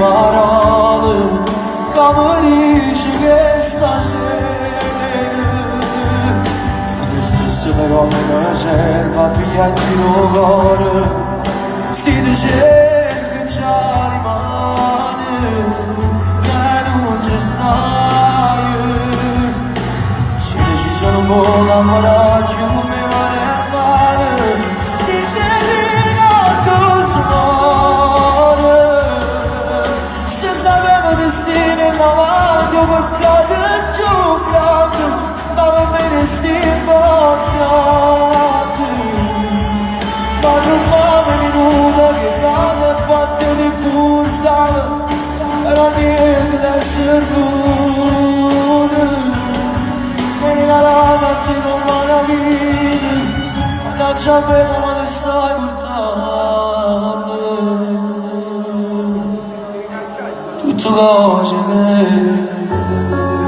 parole, camerisce questa sera. Le stesse parole che serva via il cuore, si dice che già rimane, ma non ci stai. Si dice non può lavorare più come male a male, di te cosa muore. Se sapevo destino davanti, ho peccato e giocato, ma per me resti importante. Ma non mi è venuto che nada è fatto di portare, era niente da servore. E regalata a te non me la vita, mannaggia a me come ti stai portando. Tutto cose belle.